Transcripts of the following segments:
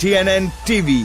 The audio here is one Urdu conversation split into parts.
TNN TV।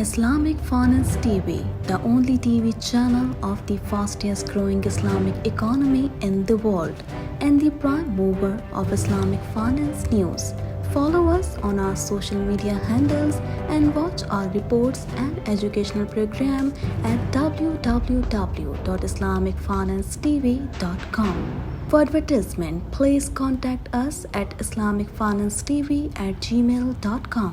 Islamic Finance TV, the only TV channel of the fastest growing Islamic economy in the world and the prime mover of Islamic finance news. Follow us on our social media handles and watch our reports and educational program at www.islamicfinancetv.com. For advertisement, please contact us at islamicfinancetv@gmail.com.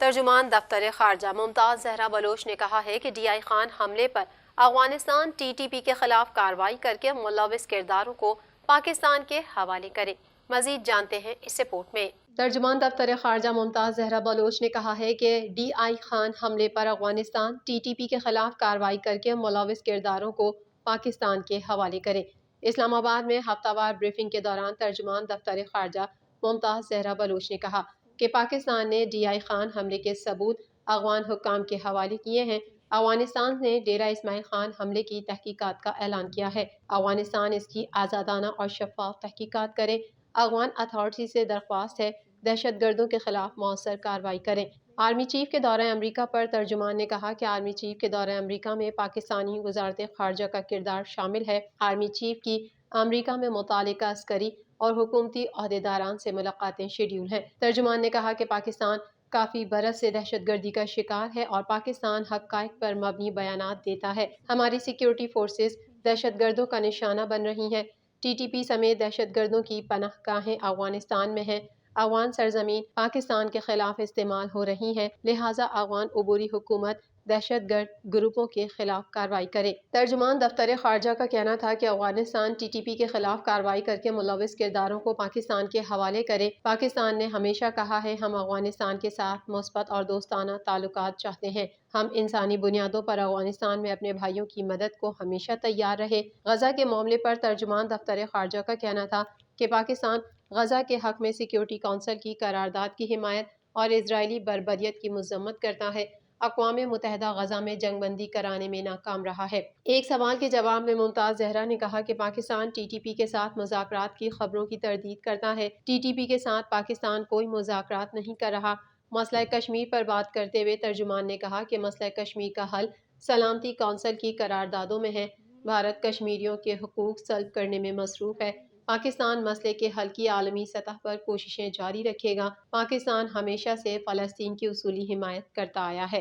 ترجمان دفتر خارجہ ممتاز زہرا بلوچ نے کہا ہے کہ ڈی آئی خان حملے پر افغانستان ٹی ٹی پی کے خلاف کارروائی کر کے ملوث کرداروں کو پاکستان کے حوالے کرے۔ مزید جانتے ہیں اس رپورٹ میں۔ ترجمان دفتر خارجہ ممتاز زہرا بلوچ نے کہا ہے کہ ڈی آئی خان حملے پر افغانستان ٹی ٹی پی کے خلاف کارروائی کر کے ملوث کرداروں کو پاکستان کے حوالے کرے۔ اسلام آباد میں ہفتہ وار بریفنگ کے دوران ترجمان دفتر خارجہ ممتاز زہرا بلوچ نے کہا کہ پاکستان نے ڈی آئی خان حملے کے ثبوت افغان حکام کے حوالے کیے ہیں۔ افغانستان نے ڈیرہ اسماعیل خان حملے کی تحقیقات کا اعلان کیا ہے۔ افغانستان اس کی آزادانہ اور شفاف تحقیقات کرے۔ افغان اتھارٹی سے درخواست ہے دہشت گردوں کے خلاف مؤثر کارروائی کریں۔ آرمی چیف کے دورہ امریکہ پر ترجمان نے کہا کہ آرمی چیف کے دورہ امریکہ میں پاکستانی وزارت خارجہ کا کردار شامل ہے۔ آرمی چیف کی امریکہ میں متعلقہ عسکری اور حکومتی عہدیداران سے ملاقاتیں شیڈول ہیں۔ ترجمان نے کہا کہ پاکستان کافی برس سے دہشت گردی کا شکار ہے اور پاکستان حقائق پر مبنی بیانات دیتا ہے۔ ہماری سیکیورٹی فورسز دہشت گردوں کا نشانہ بن رہی ہیں۔ ٹی ٹی پی سمیت دہشت گردوں کی پناہ گاہیں افغانستان میں ہیں۔ افغان سرزمین پاکستان کے خلاف استعمال ہو رہی ہیں، لہٰذا افغان عبوری حکومت دہشت گرد گروپوں کے خلاف کارروائی کرے۔ ترجمان دفتر خارجہ کا کہنا تھا کہ افغانستان ٹی ٹی پی کے خلاف کارروائی کر کے ملوث کرداروں کو پاکستان کے حوالے کرے۔ پاکستان نے ہمیشہ کہا ہے ہم افغانستان کے ساتھ مثبت اور دوستانہ تعلقات چاہتے ہیں۔ ہم انسانی بنیادوں پر افغانستان میں اپنے بھائیوں کی مدد کو ہمیشہ تیار رہے۔ غزہ کے معاملے پر ترجمان دفتر خارجہ کا کہنا تھا کہ پاکستان غزہ کے حق میں سیکیورٹی کونسل کی قرارداد کی حمایت اور اسرائیلی بربریت کی مذمت کرتا ہے۔ اقوام متحدہ غزہ میں جنگ بندی کرانے میں ناکام رہا ہے۔ ایک سوال کے جواب میں ممتاز زہرا نے کہا کہ پاکستان ٹی ٹی پی کے ساتھ مذاکرات کی خبروں کی تردید کرتا ہے۔ ٹی ٹی پی کے ساتھ پاکستان کوئی مذاکرات نہیں کر رہا۔ مسئلہ کشمیر پر بات کرتے ہوئے ترجمان نے کہا کہ مسئلہ کشمیر کا حل سلامتی کونسل کی قراردادوں میں ہے۔ بھارت کشمیریوں کے حقوق سلب کرنے میں مصروف ہے۔ پاکستان مسئلے کے حل کی عالمی سطح پر کوششیں جاری رکھے گا۔ پاکستان ہمیشہ سے فلسطین کی اصولی حمایت کرتا آیا ہے۔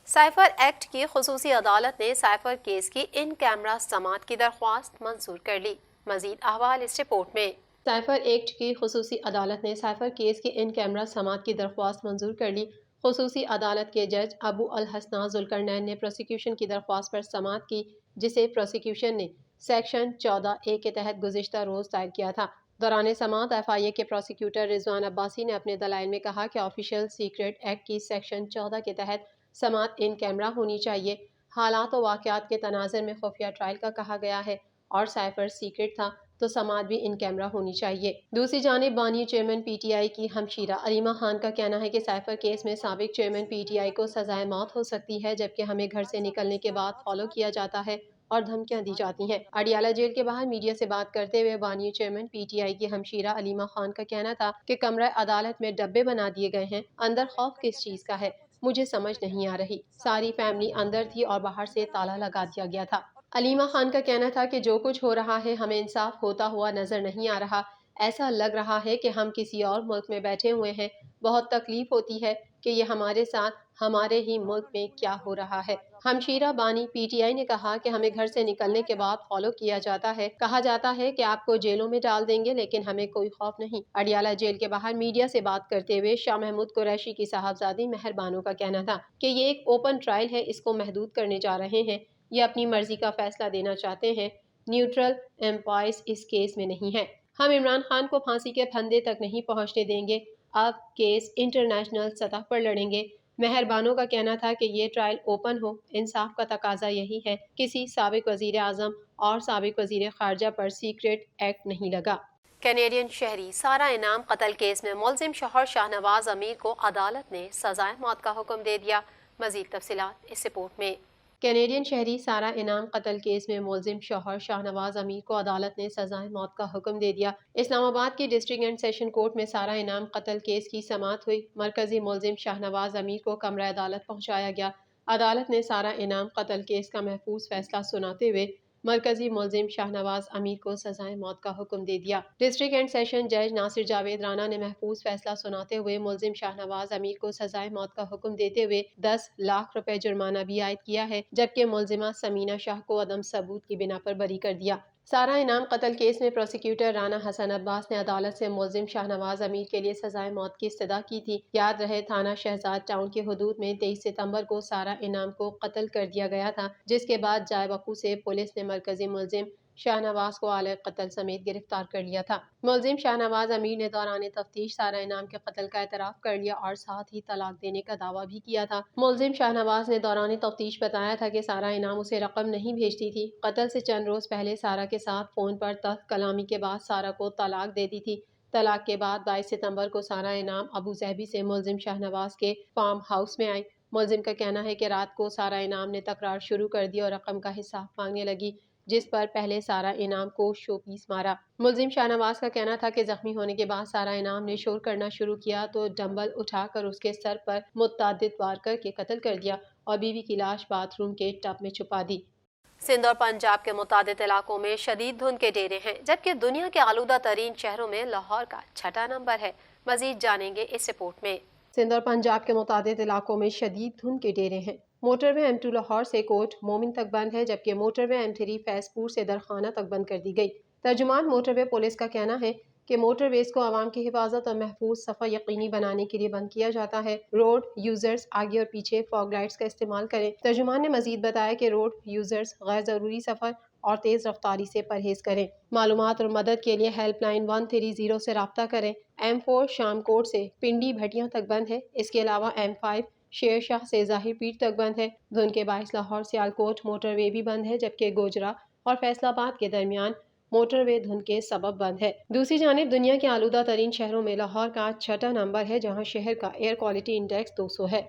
سائفر ایکٹ کی خصوصی عدالت نے سائفر کیس کی ان کیمرہ سماعت کی درخواست منظور کر لی۔ مزید احوال اس رپورٹ میں۔ سائفر ایکٹ کی خصوصی عدالت نے سائفر کیس کی ان کیمرہ سماعت کی درخواست منظور کر لی۔ خصوصی عدالت کے جج ابو الحسناء ذوالقرنین نے پروسیکیوشن کی درخواست پر سماعت کی، جسے پروسیکیوشن نے سیکشن 14(a) کے تحت گزشتہ روز دائر کیا تھا۔ دوران سماعت ایف آئی اے کے پروسیکیوٹر رضوان عباسی نے اپنے دلائل میں کہا کہ آفیشیل سیکریٹ ایکٹ کی سیکشن 14 کے تحت سماعت ان کیمرہ ہونی چاہیے۔ حالات و واقعات کے تناظر میں خفیہ ٹرائل کا کہا گیا ہے اور سائفر سیکریٹ تھا تو سماعت بھی ان کیمرہ ہونی چاہیے۔ دوسری جانب بانی چیئرمین پی ٹی آئی کی ہمشیرہ علیمہ خان کا کہنا ہے کہ سائفر کیس میں سابق چیئرمین پی ٹی آئی کو سزائے موت ہو سکتی ہے، جبکہ ہمیں گھر سے نکلنے کے بعد فالو کیا جاتا ہے اور دھمکیاں دی جاتی ہیں۔ اڈیالہ جیل کے باہر میڈیا سے بات کرتے ہوئے بانی چیئرمین پی ٹی آئی کی ہمشیرہ علیمہ خان کا کہنا تھا کہ کمرہ عدالت میں ڈبے بنا دیے گئے ہیں، اندر خوف کس چیز کا ہے، مجھے سمجھ نہیں آ رہی۔ ساری فیملی اندر تھی اور باہر سے تالا لگا دیا گیا تھا۔ علیمہ خان کا کہنا تھا کہ جو کچھ ہو رہا ہے ہمیں انصاف ہوتا ہوا نظر نہیں آ رہا، ایسا لگ رہا ہے کہ ہم کسی اور ملک میں بیٹھے ہوئے ہیں۔ بہت تکلیف ہوتی ہے کہ یہ ہمارے ساتھ ہمارے ہی ملک میں کیا ہو رہا ہے۔ ہمشیرہ بانی پی ٹی آئی نے کہا کہ ہمیں گھر سے نکلنے کے بعد فالو کیا جاتا ہے، کہا جاتا ہے کہ آپ کو جیلوں میں ڈال دیں گے، لیکن ہمیں کوئی خوف نہیں۔ اڈیالہ جیل کے باہر میڈیا سے بات کرتے ہوئے شاہ محمود قریشی کی صاحبزادی مہر بانو کا کہنا تھا کہ یہ ایک اوپن ٹرائل ہے، اس کو محدود کرنے جا رہے ہیں، یہ اپنی مرضی کا فیصلہ دینا چاہتے ہیں، نیوٹرل امپائرز اس کیس میں نہیں ہیں۔ ہم عمران خان کو پھانسی کے پھندے تک نہیں پہنچنے دیں گے، اب کیس انٹرنیشنل سطح پر لڑیں گے۔ مہر بانو کا کہنا تھا کہ یہ ٹرائل اوپن ہو، انصاف کا تقاضا یہی ہے، کسی سابق وزیر اعظم اور سابق وزیر خارجہ پر سیکریٹ ایکٹ نہیں لگا۔ کینیڈین شہری سارہ انعام قتل کیس میں ملزم شوہر شاہنواز امیر کو عدالت نے سزائے موت کا حکم دے دیا۔ مزید تفصیلات اس رپورٹ میں۔ کینیڈین شہری سارہ انعام قتل کیس میں ملزم شوہر شاہنواز امیر کو عدالت نے سزائے موت کا حکم دے دیا۔ اسلام آباد کی ڈسٹرکٹ اینڈ سیشن کورٹ میں سارہ انعام قتل کیس کی سماعت ہوئی۔ مرکزی ملزم شاہنواز امیر کو کمرہ عدالت پہنچایا گیا۔ عدالت نے سارہ انعام قتل کیس کا محفوظ فیصلہ سناتے ہوئے مرکزی ملزم شاہنواز امیر کو سزائے موت کا حکم دے دیا۔ ڈسٹرکٹ اینڈ سیشن جج ناصر جاوید رانا نے محفوظ فیصلہ سناتے ہوئے ملزم شاہنواز امیر کو سزائے موت کا حکم دیتے ہوئے 10 لاکھ روپے جرمانہ بھی عائد کیا ہے، جبکہ ملزمہ سمینہ شاہ کو عدم ثبوت کی بنا پر بری کر دیا۔ سارہ انعام قتل کیس میں پروسیکیوٹر رانا حسن عباس نے عدالت سے ملزم شاہنواز امیر کے لیے سزائے موت کی استدعا کی تھی۔ یاد رہے تھانہ شہزاد ٹاؤن کے حدود میں 23 ستمبر کو سارہ انعام کو قتل کر دیا گیا تھا، جس کے بعد جائے وقوع سے پولیس نے مرکزی ملزم شاہنواز کو اعلی قتل سمیت گرفتار کر لیا تھا۔ ملزم شاہنواز امیر نے دوران تفتیش سارہ انعام کے قتل کا اعتراف کر لیا اور ساتھ ہی طلاق دینے کا دعویٰ بھی کیا تھا۔ ملزم شاہنواز نے دوران تفتیش بتایا تھا کہ سارہ انعام اسے رقم نہیں بھیجتی تھی۔ قتل سے چند روز پہلے سارہ کے ساتھ فون پر تلخ کلامی کے بعد سارہ کو طلاق دے دی تھی۔ طلاق کے بعد 22 ستمبر کو سارہ انعام ابو ظہبی سے ملزم شاہنواز کے فارم ہاؤس میں آئی۔ ملزم کا کہنا ہے کہ رات کو سارہ انعام نے تکرار شروع کر دی اور رقم کا حساب مانگنے لگی، جس پر پہلے سارہ انعام کو شو پیس مارا۔ ملزم شاہنواز کا کہنا تھا کہ زخمی ہونے کے بعد سارہ انعام نے شور کرنا شروع کیا تو ڈمبل اٹھا کر اس کے سر پر متعدد وار کر کے قتل کر دیا اور بیوی کی لاش باتھ روم کے ٹب میں چھپا دی۔ سندھ اور پنجاب کے متعدد علاقوں میں شدید دھند کے ڈیرے ہیں، جبکہ دنیا کے آلودہ ترین شہروں میں لاہور کا 6واں نمبر ہے۔ مزید جانیں گے اس رپورٹ میں۔ سندھ اور پنجاب کے متعدد علاقوں میں شدید دھند کے ڈیرے ہیں۔ موٹر وے M2 لاہور سے کوٹ مومن تک بند ہے، جبکہ موٹر وے M3 فیض پور سے درخانہ تک بند کر دی گئی۔ ترجمان موٹر وے پولیس کا کہنا ہے کہ موٹر ویز کو عوام کی حفاظت اور محفوظ سفر یقینی بنانے کے لیے بند کیا جاتا ہے۔ روڈ یوزرز آگے اور پیچھے فاگ لائٹس کا استعمال کریں۔ ترجمان نے مزید بتایا کہ روڈ یوزرز غیر ضروری سفر اور تیز رفتاری سے پرہیز کریں۔ معلومات اور مدد کے لیے ہیلپ لائن 130 سے رابطہ کریں۔ M4 شام کوٹ سے پنڈی بھٹیاں تک بند ہے۔ اس کے علاوہ M5 شیر شاہ سے ظاہر پیٹ تک بند ہے۔ دھند کے باعث لاہور سیالکوٹ موٹر وے بھی بند ہے، جبکہ گوجرا اور فیصل آباد کے درمیان موٹر وے دھند کے سبب بند ہے۔ دوسری جانب دنیا کے آلودہ ترین شہروں میں لاہور کا 6واں نمبر ہے، جہاں شہر کا ایئر کوالٹی انڈیکس 200 ہے۔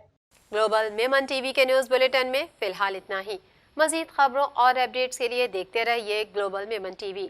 گلوبل میمن ٹی وی کے نیوز بلیٹن میں فی الحال اتنا ہی۔ مزید خبروں اور اپڈیٹس کے لیے دیکھتے رہیے گلوبل میمن ٹی وی۔